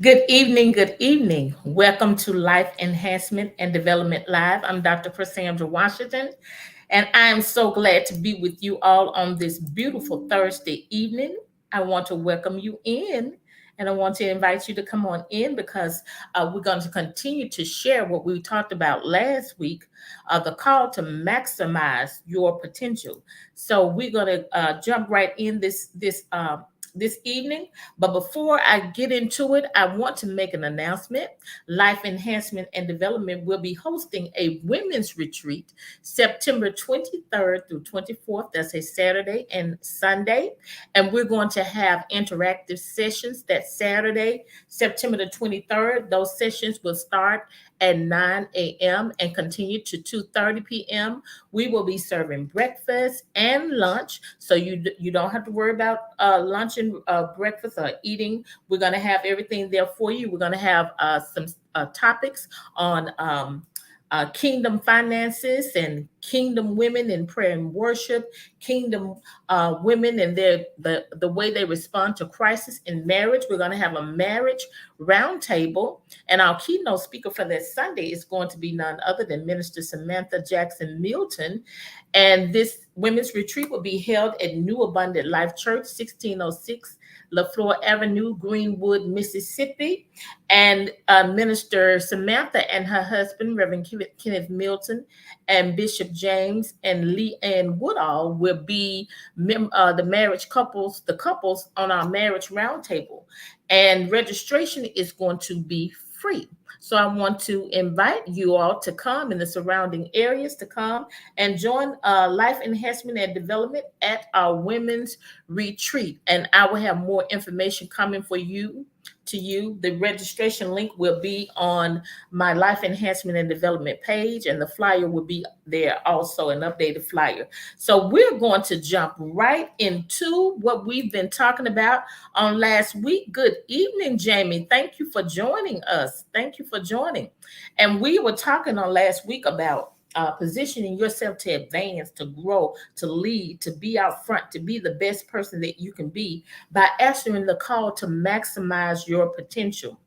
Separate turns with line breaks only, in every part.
Good evening, good evening. Welcome to Life Enhancement and Development Live. I'm Dr. Cassandra Washington, and I am so glad to be with you all on this beautiful Thursday evening. I want to welcome you in, and I want to invite you to come on in because we're going to continue to share what we talked about last week, the call to maximize your potential. So we're going to jump right in this evening. But before I get into it, I want to make an announcement. Life Enhancement and Development will be hosting a women's retreat September 23rd through 24th. That's a Saturday and Sunday. And we're going to have interactive sessions that Saturday, September the 23rd. Those sessions will start at 9 a.m. and continue to 2:30 p.m. We will be serving breakfast and lunch, so you don't have to worry about lunch and breakfast or eating. We're going to have everything there for you. We're going to have some topics on kingdom finances and kingdom women in prayer and worship, kingdom women and the way they respond to crisis in marriage. We're going to have a marriage roundtable, and our keynote speaker for that Sunday is going to be none other than Minister Samantha Jackson Milton. And this women's retreat will be held at New Abundant Life Church, 1606 LaFleur Avenue, Greenwood, Mississippi. And Minister Samantha and her husband, Reverend Kenneth Milton, and Bishop James and Lee Ann Woodall will be the couples on our marriage roundtable. And registration is going to be free. So I want to invite you all to come in the surrounding areas to come and join Life Enhancement and Development at our women's retreat. And I will have more information coming for you. The registration link will be on my Life Enhancement and Development page, and the flyer will be there also, an updated flyer. So we're going to jump right into what we've been talking about on last week. Good evening, Jamie. Thank you for joining us. Thank you for joining. And we were talking on last week about positioning yourself to advance, to grow, to lead, to be out front, to be the best person that you can be by answering the call to maximize your potential.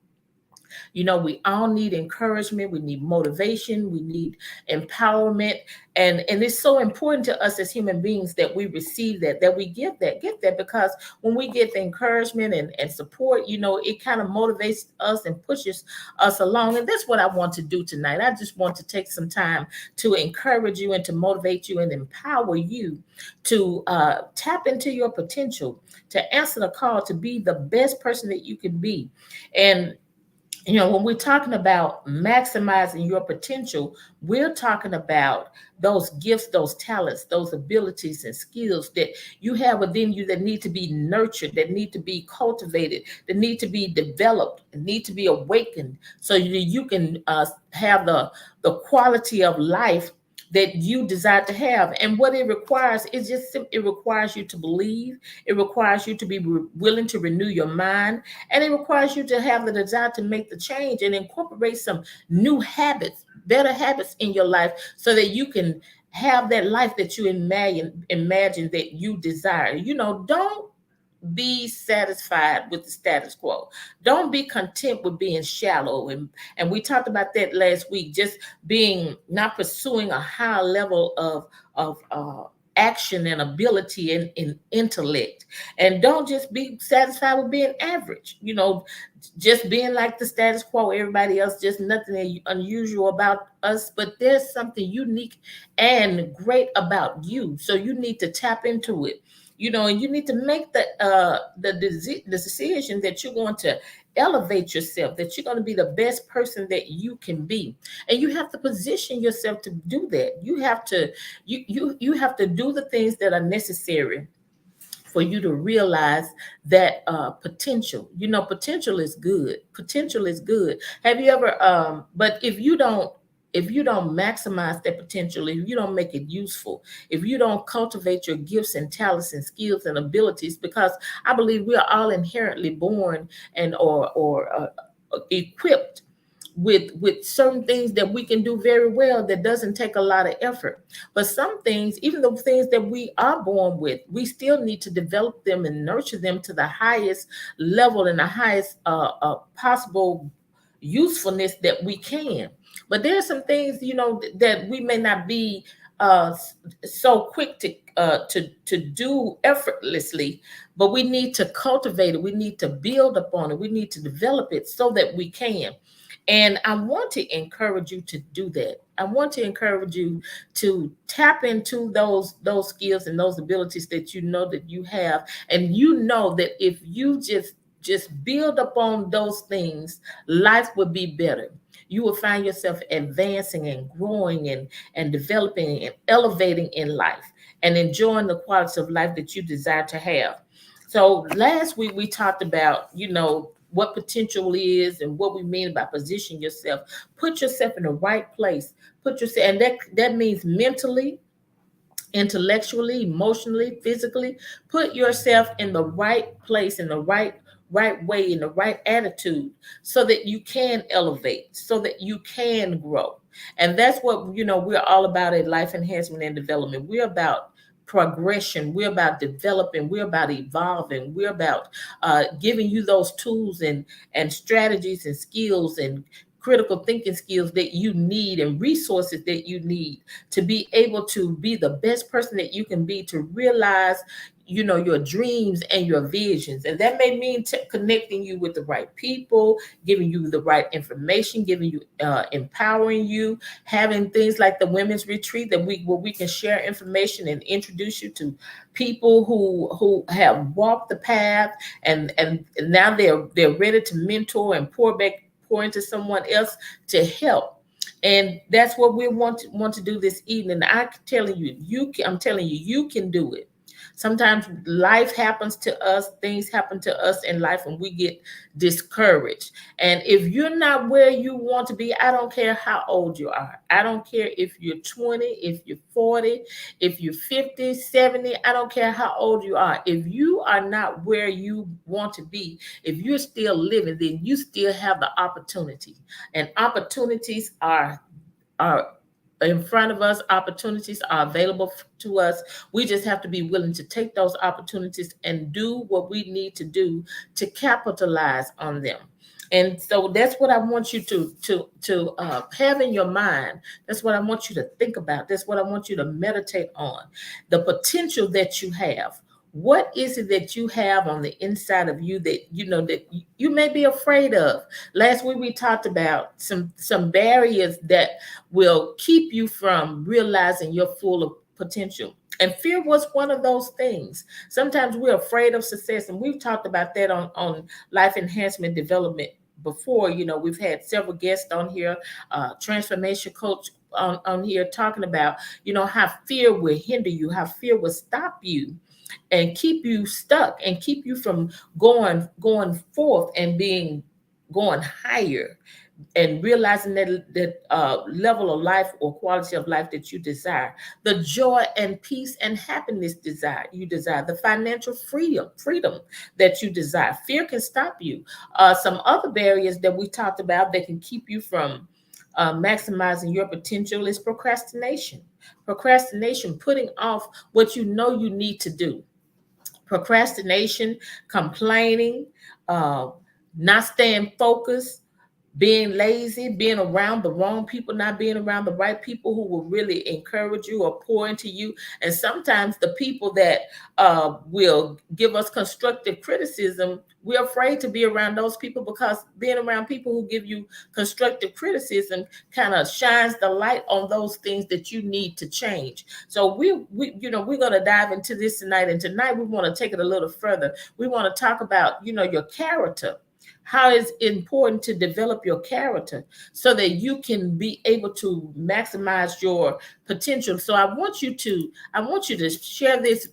You know, we all need encouragement, we need motivation, we need empowerment. And it's so important to us as human beings that we receive that we get that, because when we get the encouragement and support, you know, it kind of motivates us and pushes us along. And that's what I want to do tonight. I just want to take some time to encourage you and to motivate you and empower you to tap into your potential, to answer the call to be the best person that you can be. And you know, when we're talking about maximizing your potential, we're talking about those gifts, those talents, those abilities and skills that you have within you that need to be nurtured, that need to be cultivated, that need to be developed, need to be awakened, so that you can have the quality of life that you desire to have. And what it requires is it requires you to believe, it requires you to be willing to renew your mind, and it requires you to have the desire to make the change and incorporate some new habits, better habits in your life, so that you can have that life that you imagine that you desire. You know, don't be satisfied with the status quo. Don't be content with being shallow. And we talked about that last week, just being not pursuing a high level of action and ability and intellect. And don't just be satisfied with being average, you know, just being like the status quo, everybody else, just nothing unusual about us. But there's something unique and great about you. So you need to tap into it, you know, and you need to make the decision that you're going to elevate yourself, that you're going to be the best person that you can be. And you have to position yourself to do that. You have to you have to do the things that are necessary for you to realize that potential. You know, potential is good. Potential is good. Have you ever but if you don't maximize that potential, if you don't make it useful, if you don't cultivate your gifts and talents and skills and abilities, because I believe we are all inherently born and or equipped with certain things that we can do very well that doesn't take a lot of effort. But some things, even the things that we are born with, we still need to develop them and nurture them to the highest level and the highest possible usefulness that we can. But there are some things, that we may not be so quick to do effortlessly, but we need to cultivate it. We need to build upon it. We need to develop it so that we can. And I want to encourage you to do that. I want to encourage you to tap into those skills and those abilities that you know that you have, and you know that if you just build upon those things, life would be better. You will find yourself advancing and growing and developing and elevating in life and enjoying the quality of life that you desire to have. So last week we talked about, what potential is and what we mean by position yourself. Put yourself in the right place. Put yourself, and that means mentally, intellectually, emotionally, physically. Put yourself in the right place, in the right way, in the right attitude, so that you can elevate, so that you can grow. And that's what we're all about at Life Enhancement and Development. We're about progression. We're about developing. We're about evolving. We're about giving you those tools and strategies and skills and critical thinking skills that you need and resources that you need to be able to be the best person that you can be, to realize your dreams and your visions. And that may mean connecting you with the right people, giving you the right information, giving you empowering you, having things like the women's retreat where we can share information and introduce you to people who have walked the path, and now they're ready to mentor and pour into someone else to help. And that's what we want to do this evening. I'm telling you, you can do it. Sometimes life happens to us, things happen to us in life, and we get discouraged. And if you're not where you want to be, I don't care how old you are. I don't care if you're 20, if you're 40, if you're 50, 70, I don't care how old you are. If you are not where you want to be, if you're still living, then you still have the opportunity. And opportunities are in front of us. Opportunities are available to us. We just have to be willing to take those opportunities and do what we need to do to capitalize on them. And so that's what I want you to have in your mind. That's what I want you to think about. That's what I want you to meditate on. The potential that you have. What is it that you have on the inside of you that that you may be afraid of? Last week we talked about some barriers that will keep you from realizing your full potential. And fear was one of those things. Sometimes we're afraid of success, and we've talked about that on Life Enhancement Development before. We've had several guests on here, transformation coach on here, talking about how fear will hinder you, how fear will stop you and keep you stuck and keep you from going forth and going higher and realizing that level of life or quality of life that you desire, the joy and peace and happiness you desire, the financial freedom that you desire. Fear can stop you. Some other barriers that we talked about that can keep you from maximizing your potential is procrastination. Procrastination, putting off what you know you need to do. Procrastination, complaining, uh, not staying focused, being lazy, being around the wrong people, not being around the right people who will really encourage you or pour into you. And sometimes the people that will give us constructive criticism, we're afraid to be around those people, because being around people who give you constructive criticism kind of shines the light on those things that you need to change. So we're going to dive into this tonight. And tonight we want to take it a little further. We want to talk about, your character. How it's important to develop your character so that you can be able to maximize your potential. So I want you to share this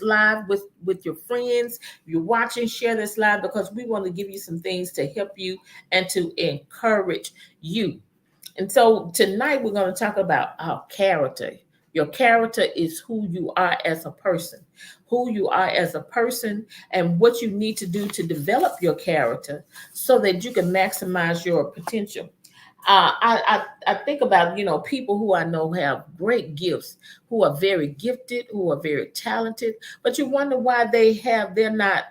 live with your friends. If you're watching, share this live, because we want to give you some things to help you and to encourage you. And so tonight we're going to talk about our character. Your character is who you are as a person. who you are as a person and what you need to do to develop your character so that you can maximize your potential. I think about, people who I know have great gifts, who are very gifted, who are very talented, but you wonder why they're not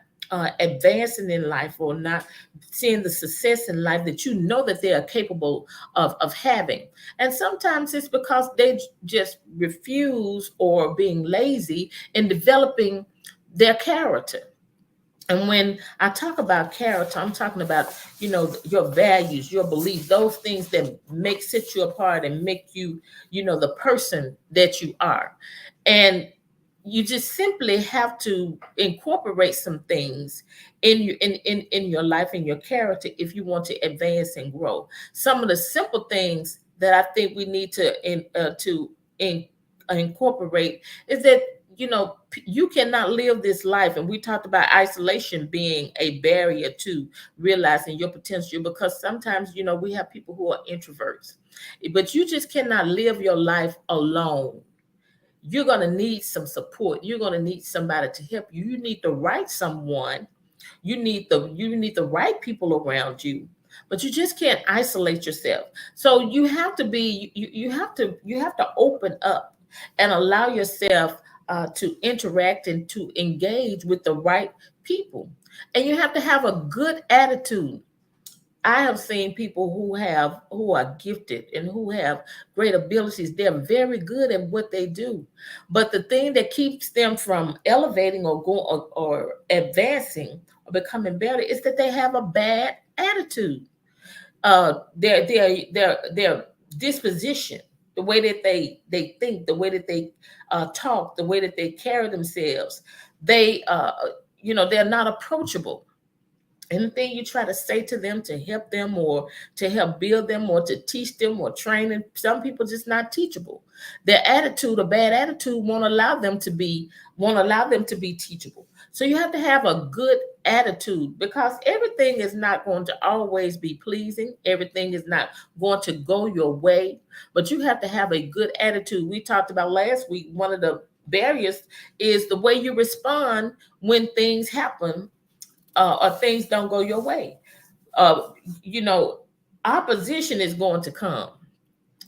advancing in life or not seeing the success in life that you know that they are capable of having. And sometimes it's because they just refuse or being lazy in developing their character. And when I talk about character, I'm talking about, your values, your beliefs, those things that set you apart and make you, the person that you are. And you just simply have to incorporate some things in your life and your character if you want to advance and grow. Some of the simple things that I think we need to incorporate is that, you cannot live this life. And we talked about isolation being a barrier to realizing your potential, because sometimes, we have people who are introverts, but you just cannot live your life alone. You're going to need some support. You're going to need somebody to help you. You need the right someone. You need the right people around you. But you just can't isolate yourself. So you have to be you have to open up and allow yourself to interact and to engage with the right people. And you have to have a good attitude. I have seen people who are gifted and who have great abilities. They're very good at what they do. But the thing that keeps them from elevating or going or advancing or becoming better is that they have a bad attitude. Their disposition, the way that they think, the way that they talk, the way that they carry themselves, they're not approachable. Anything you try to say to them to help them or to help build them or to teach them or train them, some people just not teachable. Their attitude, a bad attitude, won't allow them to be teachable. So you have to have a good attitude, because everything is not going to always be pleasing. Everything is not going to go your way, but you have to have a good attitude. We talked about last week, one of the barriers is the way you respond when things happen or things don't go your way. Uh, you know, Opposition is going to come.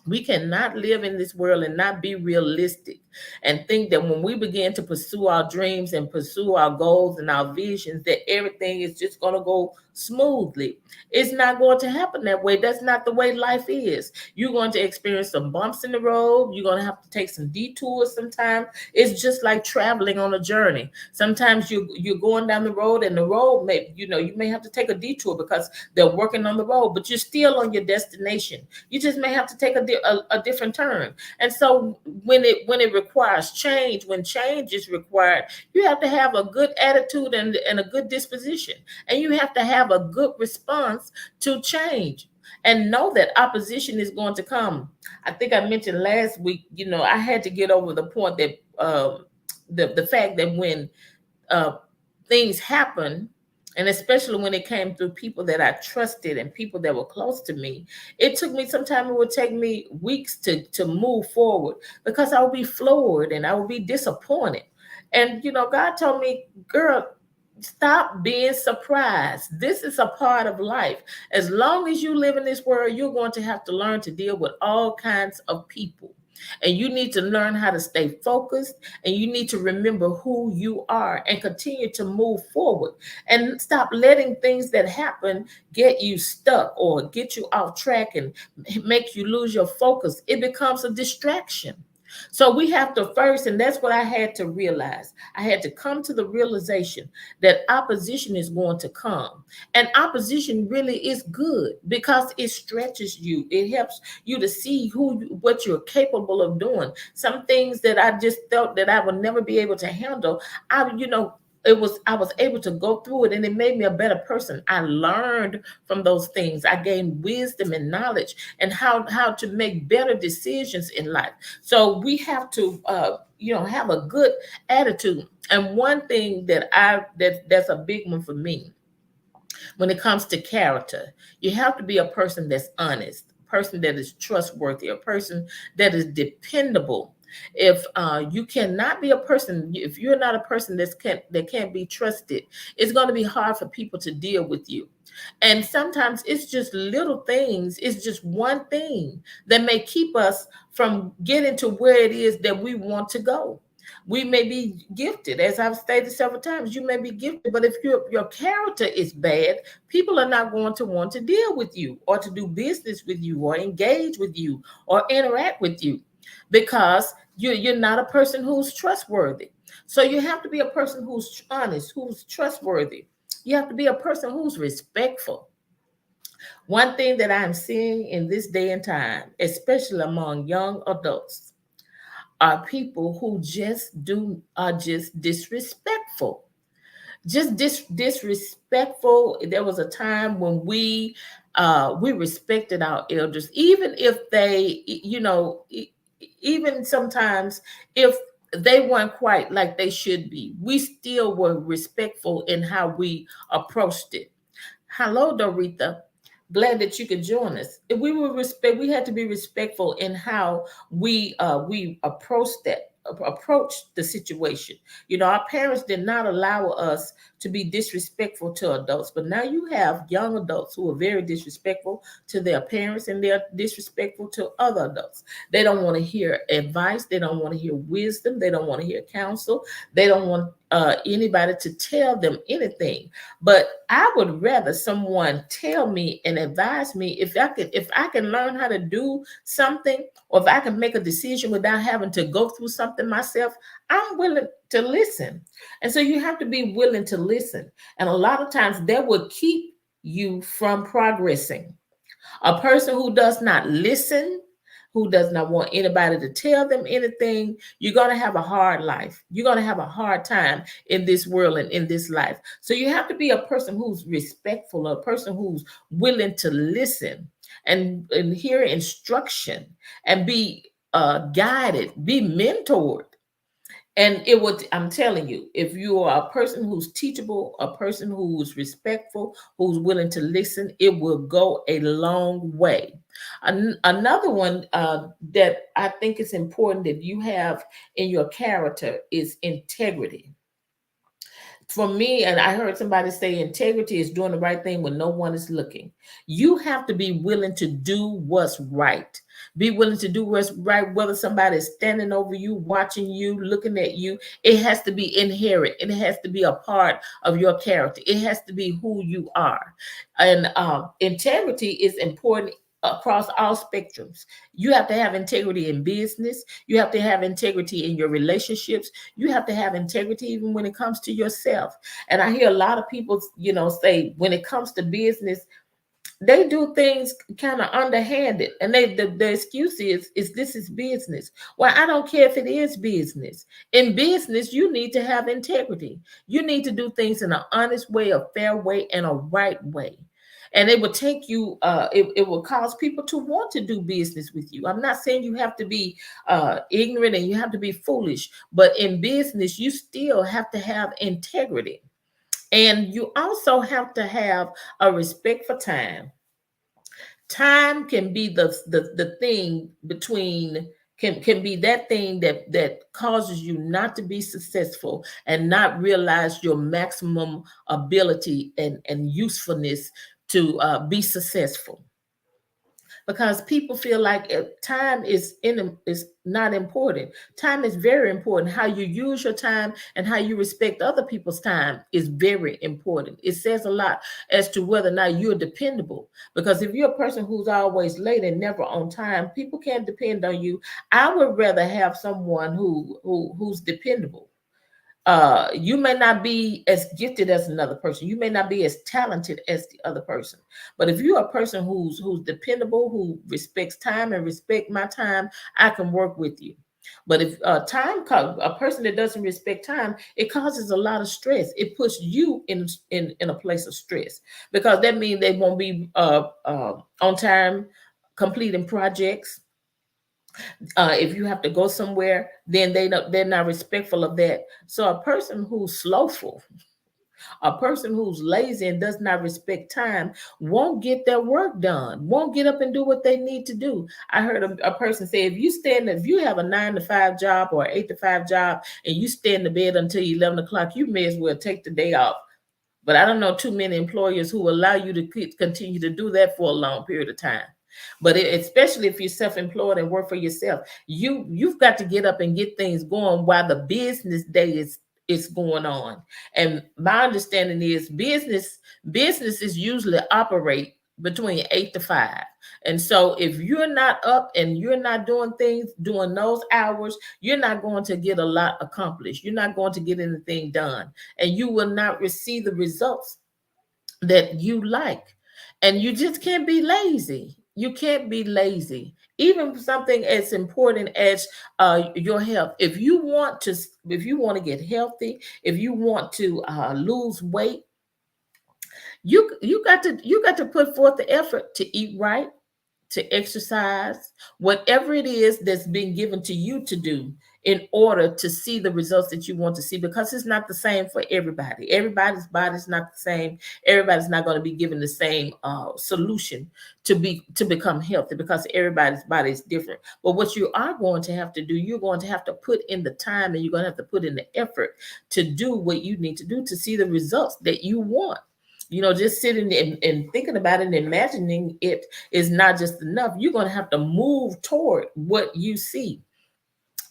We cannot live in this world and not be realistic and think that when we begin to pursue our dreams and pursue our goals and our visions, that everything is just going to go smoothly. It's not going to happen that way. That's not the way life is. You're going to experience some bumps in the road. You're going to have to take some detours sometimes. It's just like traveling on a journey. Sometimes you're going down the road, and the road you may have to take a detour because they're working on the road, but you're still on your destination. You just may have to take a different turn. And so when it requires change, when change is required, you have to have a good attitude and a good disposition. And you have to have a good response to change and know that opposition is going to come. I think I mentioned last week, I had to get over the point that the fact that when uh, things happen, and especially when it came through people that I trusted and people that were close to me, it took me sometimes, it would take me weeks to move forward, because I would be floored and I would be disappointed. And God told me, girl, stop being surprised. This is a part of life. As long as you live in this world, you're going to have to learn to deal with all kinds of people. And you need to learn how to stay focused, and you need to remember who you are and continue to move forward, and stop letting things that happen get you stuck or get you off track and make you lose your focus. It becomes a distraction. So we have to first, and that's what I had to realize. I had to come to the realization that opposition is going to come. And opposition really is good because it stretches you. It helps you to see what you're capable of doing. Some things that I just felt that I would never be able to handle, I was able to go through it, and it made me a better person. I learned from those things. I gained wisdom and knowledge and how to make better decisions in life. So we have to have a good attitude. And one thing that's a big one for me when it comes to character, you have to be a person that's honest, a person that is trustworthy, a person that is dependable. If you cannot be a person, if you're not a person that can't be trusted, it's going to be hard for people to deal with you. And sometimes it's just little things, it's just one thing that may keep us from getting to where it is that we want to go. We may be gifted, as I've stated several times, you may be gifted, but if your character is bad, people are not going to want to deal with you or to do business with you or engage with you or interact with you, because you're not a person who's trustworthy. So you have to be a person who's honest, who's trustworthy. You have to be a person who's respectful. One thing that I'm seeing in this day and time, especially among young adults, are people who are just disrespectful, just disrespectful. There was a time when we respected our elders, even if they, even sometimes if they weren't quite like they should be, we still were respectful in how we approached it. Hello, Dorita. Glad that you could join us. If we were respect, we had to be respectful in how we approach the situation. You know, our parents did not allow us to be disrespectful to adults, but now you have young adults who are very disrespectful to their parents, and they're disrespectful to other adults. They don't want to hear advice, they don't want to hear wisdom, they don't want to hear counsel, they don't want anybody to tell them anything. But I would rather someone tell me and advise me. If I can learn how to do something, or if I can make a decision without having to go through something myself, I'm willing to listen. And so you have to be willing to listen. And a lot of times that will keep you from progressing. A person who does not listen, who does not want anybody to tell them anything, you're going to have a hard life. You're going to have a hard time in this world and in this life. So you have to be a person who's respectful, a person who's willing to listen and hear instruction and be guided, be mentored. And it would, I'm telling you, if you are a person who's teachable, a person who's respectful, who's willing to listen, it will go a long way. Another one that I think is important that you have in your character is integrity. For me, and I heard somebody say integrity is doing the right thing when no one is looking. You have to be willing to do what's right. Be willing to do what's right, whether somebody is standing over you, watching you, looking at you. It has to be inherent. It has to be a part of your character. It has to be who you are. And integrity is important across all spectrums. You have to have integrity in business. You have to have integrity in your relationships. You have to have integrity even when it comes to yourself. And I hear a lot of people, say when it comes to business, they do things kind of underhanded, and the excuse is this is business. Well, I don't care if it is business. In business, you need to have integrity. You need to do things in an honest way, a fair way, and a right way. And it will take you, it will cause people to want to do business with you. I'm not saying you have to be ignorant and you have to be foolish, but in business, you still have to have integrity. And you also have to have a respect for time. Time can be the thing between, can be that thing that causes you not to be successful and not realize your maximum ability and usefulness to be successful, because people feel like time is not important. Time is very important. How you use your time and how you respect other people's time is very important. It says a lot as to whether or not you're dependable. Because if you're a person who's always late and never on time, people can't depend on you. I would rather have someone who's dependable. You may not be as gifted as another person. You may not be as talented as the other person. But if you're a person who's dependable, who respects time and respect my time, I can work with you. But if a person that doesn't respect time, it causes a lot of stress. It puts you in a place of stress, because that means they won't be on time completing projects. If you have to go somewhere, then they're not respectful of that. So a person who's slowful, A person who's lazy and does not respect time won't get their work done, won't get up and do what they need to do. I heard a person say, if you have a 9 to 5 job or 8 to 5 job and you stay in the bed until 11 o'clock, you may as well take the day off. But I don't know too many employers who allow you to continue to do that for a long period of time. But especially if you're self-employed and work for yourself, you've got to get up and get things going while the business day is going on. And my understanding is businesses usually operate between 8 to 5. And so if you're not up and you're not doing things during those hours, you're not going to get a lot accomplished. You're not going to get anything done, and you will not receive the results that you like. And you just can't be lazy. You can't be lazy. Even something as important as your health. If you want to get healthy, if you want to lose weight, you got to put forth the effort to eat right, to exercise, whatever it is that's been given to you to do in order to see the results that you want to see, because it's not the same for everybody. Everybody's body is not the same. Everybody's not going to be given the same solution to become healthy, because everybody's body is different. But what you are going to have to do, you're going to have to put in the time, and you're going to have to put in the effort to do what you need to do to see the results that you want. Just sitting and thinking about it and imagining it is not just enough. You're going to have to move toward what you see.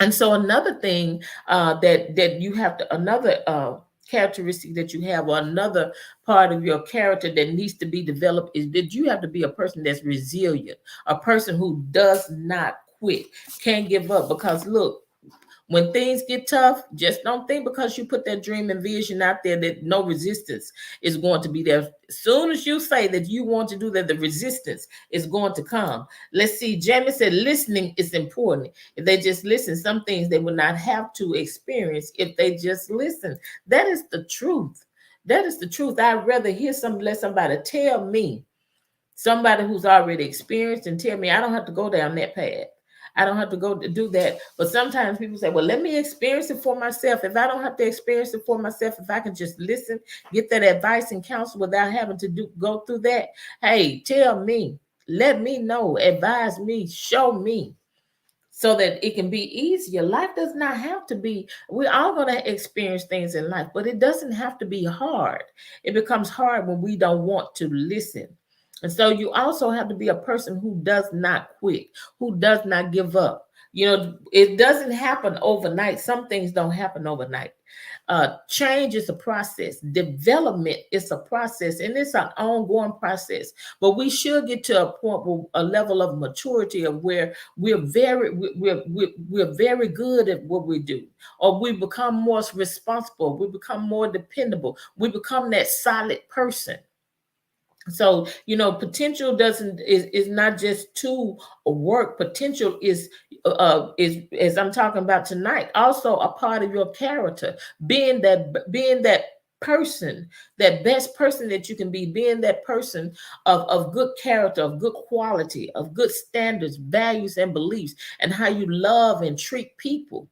And so another thing that you have to, another characteristic that you have, or another part of your character that needs to be developed, is that you have to be a person that's resilient, a person who does not quit, can't give up. Because look, when things get tough, just don't think because you put that dream and vision out there that no resistance is going to be there. As soon as you say that you want to do that, the resistance is going to come. Let's see, Jamie said listening is important. If they just listen, some things they will not have to experience if they just listen. That is the truth. That is the truth. I'd rather let somebody tell me, somebody who's already experienced, and tell me I don't have to go down that path. I don't have to go to do that. But sometimes people say, well, let me experience it for myself. If I don't have to experience it for myself, if I can just listen, get that advice and counsel without having to go through that, hey, tell me, let me know, advise me, show me, so that it can be easier. Life does not have to be, we're all going to experience things in life, but it doesn't have to be hard. It becomes hard when we don't want to listen. And so you also have to be a person who does not quit, who does not give up. It doesn't happen overnight. Some things don't happen overnight. Change is a process. Development is a process, and it's an ongoing process. But we should get to a point, a level of maturity of where we're very good at what we do, or we become more responsible. We become more dependable. We become that solid person. So potential is not just to work. Potential is as I'm talking about tonight, also a part of your character, being that person, that best person that you can be, being that person of good character, of good quality, of good standards, values, and beliefs, and how you love and treat people.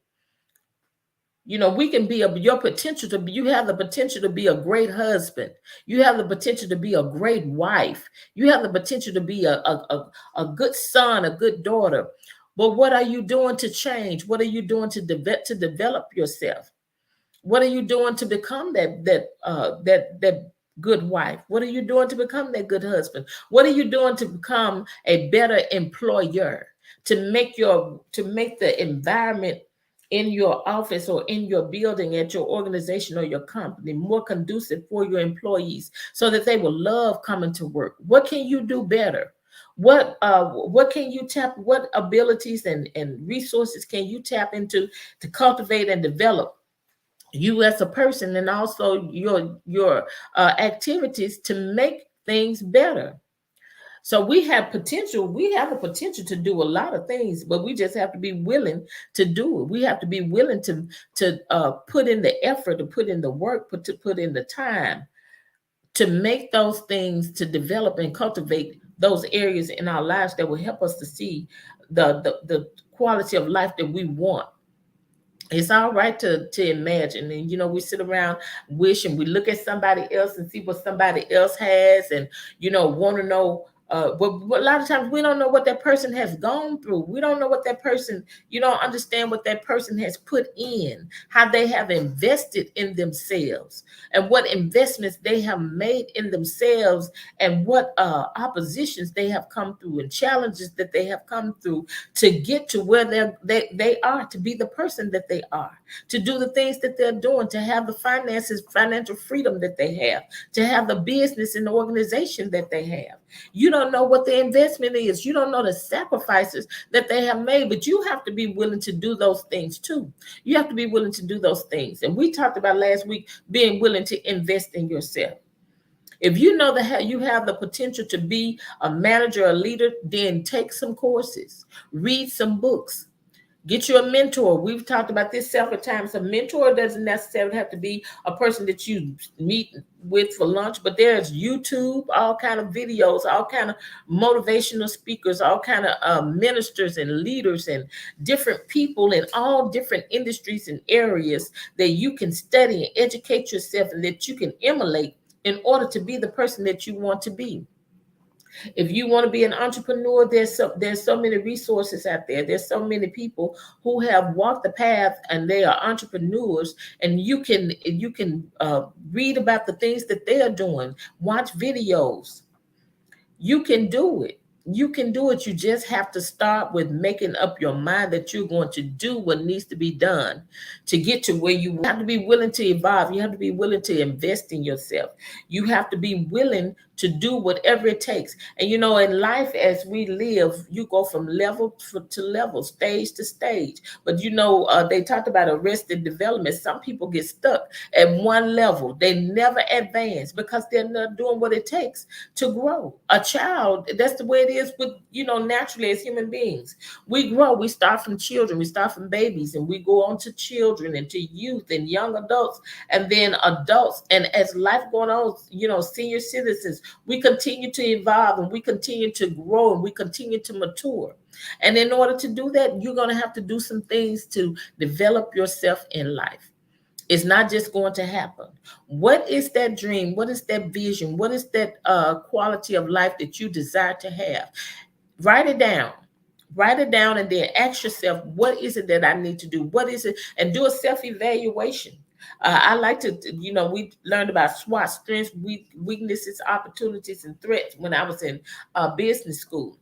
We can be your potential to be, you have the potential to be a great husband. You have the potential to be a great wife. You have the potential to be a good son, a good daughter. But what are you doing to change? What are you doing to develop yourself? What are you doing to become that good wife? What are you doing to become that good husband? What are you doing to become a better employer? To make the environment in your office or in your building, at your organization or your company, more conducive for your employees, so that they will love coming to work. What can you do better? What can you tap? What abilities and resources can you tap into to cultivate and develop you as a person, and also your activities to make things better? So we have potential. We have a potential to do a lot of things, but we just have to be willing to do it. We have to be willing to put in the effort, to put in the work, to put in the time to make those things, to develop and cultivate those areas in our lives that will help us to see the quality of life that we want. It's all right to imagine, and we sit around wishing, we look at somebody else and see what somebody else has, and want to know, but a lot of times we don't know what that person has gone through. We don't know what that person, you don't understand what that person has put in, how they have invested in themselves, and what investments they have made in themselves, and what oppositions they have come through, and challenges that they have come through to get to where they are, to be the person that they are, to do the things that they're doing, to have the finances, financial freedom that they have, to have the business and the organization that they have. You don't know what the investment is. You don't know the sacrifices that they have made, but you have to be willing to do those things too. You have to be willing to do those things. And we talked about last week being willing to invest in yourself. If you know that you have the potential to be a manager, a leader, then take some courses, read some books, get you a mentor. We've talked about this several times. A mentor doesn't necessarily have to be a person that you meet with for lunch, but there's YouTube, all kind of videos, all kind of motivational speakers, all kind of ministers and leaders and different people in all different industries and areas that you can study and educate yourself and that you can emulate in order to be the person that you want to be. If you want to be an entrepreneur, there's so many resources out there. There's so many people who have walked the path and they are entrepreneurs, and you can read about the things that they are doing, watch videos. You can do it. You can do it. You just have to start with making up your mind that you're going to do what needs to be done to get to where you have to be willing to evolve. You have to be willing to invest in yourself. You have to be willing to do whatever it takes. And in life as we live, you go from level to level, stage to stage. But they talked about arrested development. Some people get stuck at one level. They never advance because they're not doing what it takes to grow. A child, that's the way it is with, naturally as human beings. We grow, we start from children, we start from babies, and we go on to children and to youth and young adults, and then adults. And as life going on, senior citizens, we continue to evolve and we continue to grow and we continue to mature. And in order to do that, you're going to have to do some things to develop yourself in life. It's not just going to happen. What is that dream? What is that vision? What is that quality of life that you desire to have? Write it down. Write it down and then ask yourself, what is it that I need to do? What is it? And do a self-evaluation. I like to, we learned about SWOT, strengths, weaknesses, opportunities, and threats when I was in business school.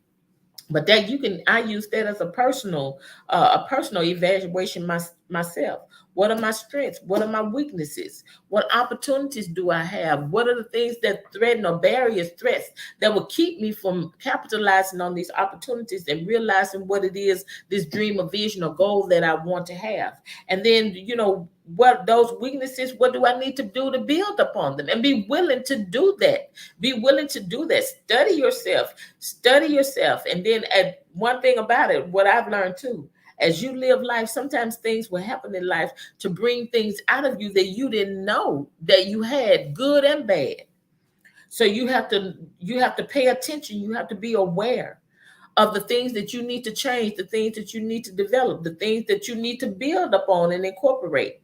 But that I use that as a personal evaluation myself. What are my strengths? What are my weaknesses? What opportunities do I have? What are the things that threaten or barriers, threats that will keep me from capitalizing on these opportunities and realizing what it is, this dream or vision or goal that I want to have? And then, what those weaknesses, what do I need to do to build upon them? And be willing to do that. Be willing to do that. Study yourself. And then one thing about it, what I've learned too, as you live life, sometimes things will happen in life to bring things out of you that you didn't know that you had, good and bad. So you have to pay attention. You have to be aware of the things that you need to change, the things that you need to develop, the things that you need to build upon and incorporate.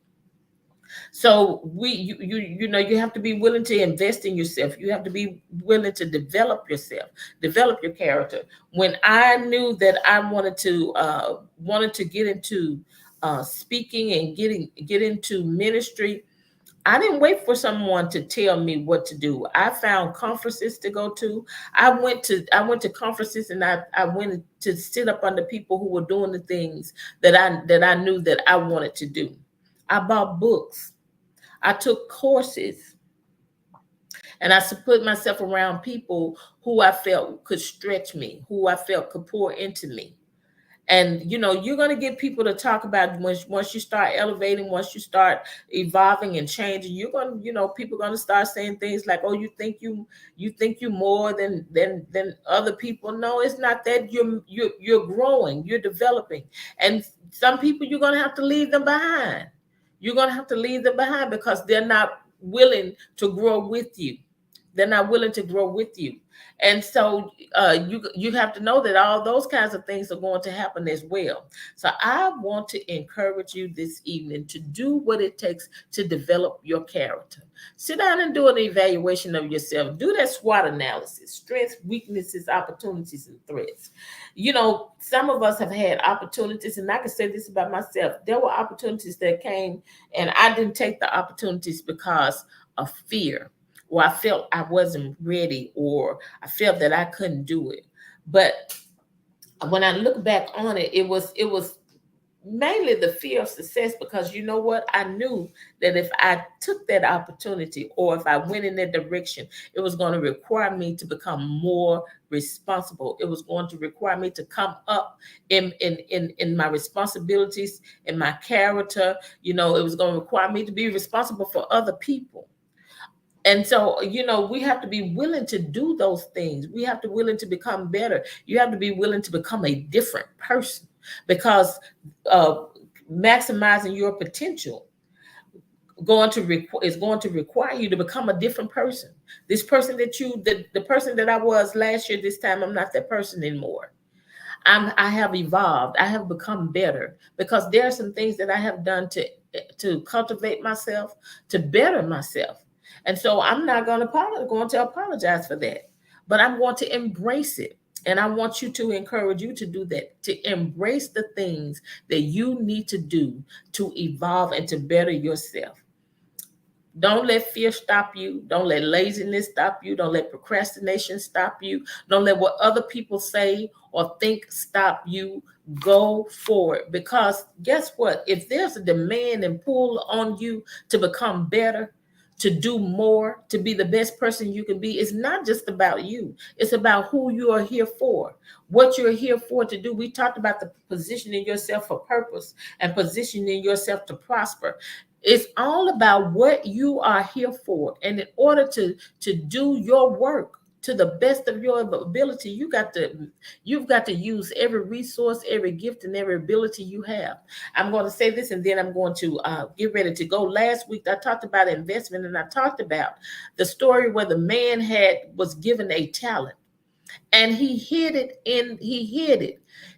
So you have to be willing to invest in yourself. You have to be willing to develop yourself, develop your character. When I knew that I wanted to get into speaking and get into ministry, I didn't wait for someone to tell me what to do. I found conferences to go to. I went to conferences, and I went to sit up under people who were doing the things that I knew that I wanted to do. I bought books. I took courses, and I put myself around people who I felt could stretch me, who I felt could pour into me. And you're going to get people to talk about once you start elevating, once you start evolving and changing, you're going to, people are going to start saying things like, oh, you think you more than other people. No, it's not that. You're growing, you're developing. And some people, you're going to have to leave them behind. You're going to have to leave them behind because they're not willing to grow with you. They're not willing to grow with you. And so you have to know that all those kinds of things are going to happen as well. So I want to encourage you this evening to do what it takes to develop your character. Sit down and do an evaluation of yourself. Do that SWOT analysis: strengths, weaknesses, opportunities, and threats. You know, some of us have had opportunities, and I can say this about myself. There were opportunities that came, and I didn't take the opportunities because of fear, or I felt I wasn't ready, or I felt that I couldn't do it. But when I look back on it, it was mainly the fear of success, because you know what? I knew that if I took that opportunity, or if I went in that direction, it was going to require me to become more responsible. It was going to require me to come up in my responsibilities, in my character. You know, it was going to require me to be responsible for other people. And so, you know, we have to be willing to do those things. We have to be willing to become better. You have to be willing to become a different person, because uh, maximizing your potential is going to require you to become a different person. This person that the person that I was last year, this time, I'm not that person anymore. I have evolved. I have become better, because there are some things that I have done to cultivate myself, to better myself. And so I'm not going to apologize for that, but I'm going to embrace it. And I want you to encourage you to do that, to embrace the things that you need to do to evolve and to better yourself. Don't let fear stop you. Don't let laziness stop you. Don't let procrastination stop you. Don't let what other people say or think stop you. Go for it. Because guess what? If there's a demand and pull on you to become better, to do more, to be the best person you can be, it's not just about you. It's about who you are here for, what you're here for to do. We talked about the positioning yourself for purpose and positioning yourself to prosper. It's all about what you are here for. And in order to do your work to the best of your ability, you've got to use every resource, every gift, and every ability you have. I'm going to say this, and then I'm going to get ready to go. Last week I talked about investment, and I talked about the story where the man was given a talent, and he hid it.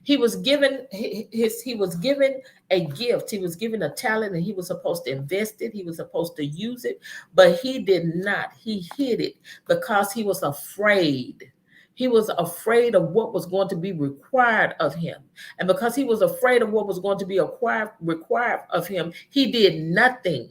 He was given a gift. He was given a talent, and he was supposed to invest it. He was supposed to use it, but he did not. He hid it because he was afraid. He was afraid of what was going to be required of him. And because he was afraid of what was going to be required of him, he did nothing.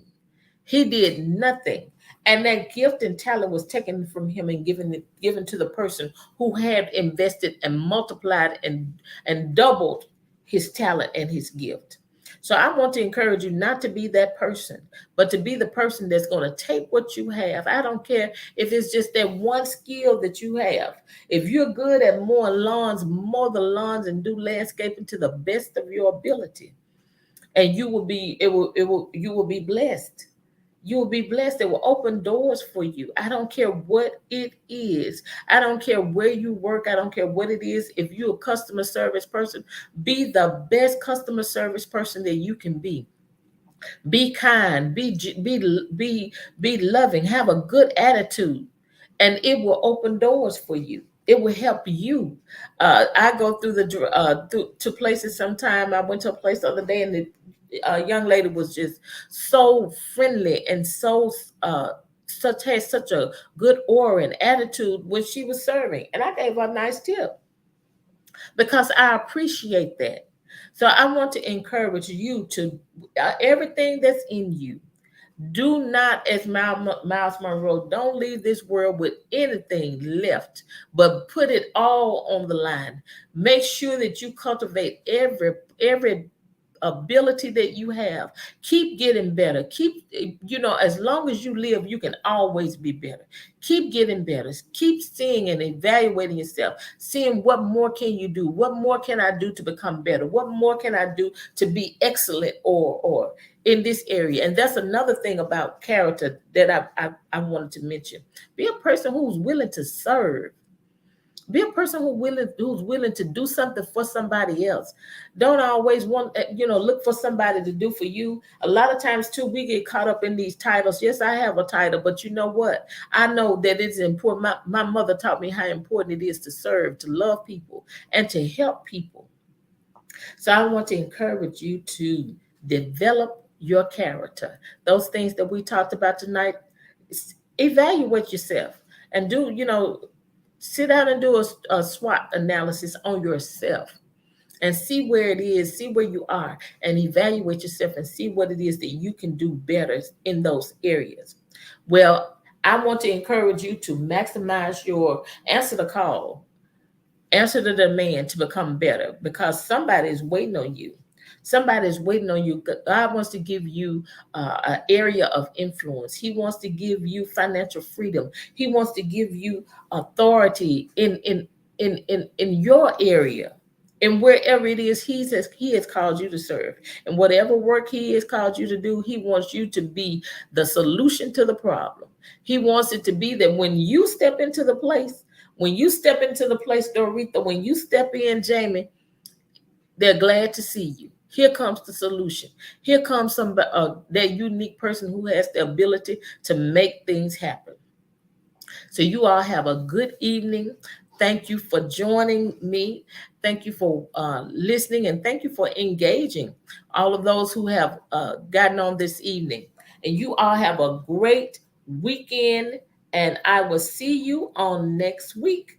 He did nothing. And that gift and talent was taken from him and given to the person who had invested and multiplied and doubled his talent and his gift. So I want to encourage you not to be that person, but to be the person that's going to take what you have. I don't care if it's just that one skill that you have. If you're good at mowing lawns, mow the lawns and do landscaping to the best of your ability. And you will be blessed. You will be blessed. It will open doors for you. I don't care what it is. I don't care where you work. I don't care what it is. If you're a customer service person, be the best customer service person that you can be. Be kind, be loving, have a good attitude, and it will open doors for you. It will help you. I go through to places sometime. I went to a place the other day, and the young lady was just so friendly and so had such a good aura and attitude when she was serving, and I gave her a nice tip because I appreciate that. So I want to encourage you to everything that's in you. Do not, as Miles Monroe, don't leave this world with anything left, but put it all on the line. Make sure that you cultivate every ability that you have. Keep getting better. As long as you live, you can always be better. Keep getting better. Keep seeing and evaluating yourself, seeing what more can you do? What more can I do to become better? What more can I do to be excellent or in this area? And that's another thing about character that I wanted to mention. Be a person who's willing to serve. Be a person who's willing to do something for somebody else. Don't always want, look for somebody to do for you. A lot of times too, we get caught up in these titles. Yes, I have a title, but you know what? I know that it's important. My mother taught me how important it is to serve, to love people, and to help people. So I want to encourage you to develop your character. Those things that we talked about tonight, evaluate yourself and sit down and do a SWOT analysis on yourself and see where it is, see where you are, and evaluate yourself and see what it is that you can do better in those areas. Well, I want to encourage you to maximize your answer the call, answer the demand to become better, because somebody is waiting on you. Somebody is waiting on you. God wants to give you an area of influence. He wants to give you financial freedom. He wants to give you authority in your area, and wherever it is he has called you to serve, and whatever work he has called you to do, he wants you to be the solution to the problem. He wants it to be that when you step into the place, Doretha, when you step in, Jamie, they're glad to see you. Here comes the solution. Here comes that unique person who has the ability to make things happen. So you all have a good evening. Thank you for joining me. Thank you for listening, and thank you for engaging all of those who have gotten on this evening. And you all have a great weekend, and I will see you on next week.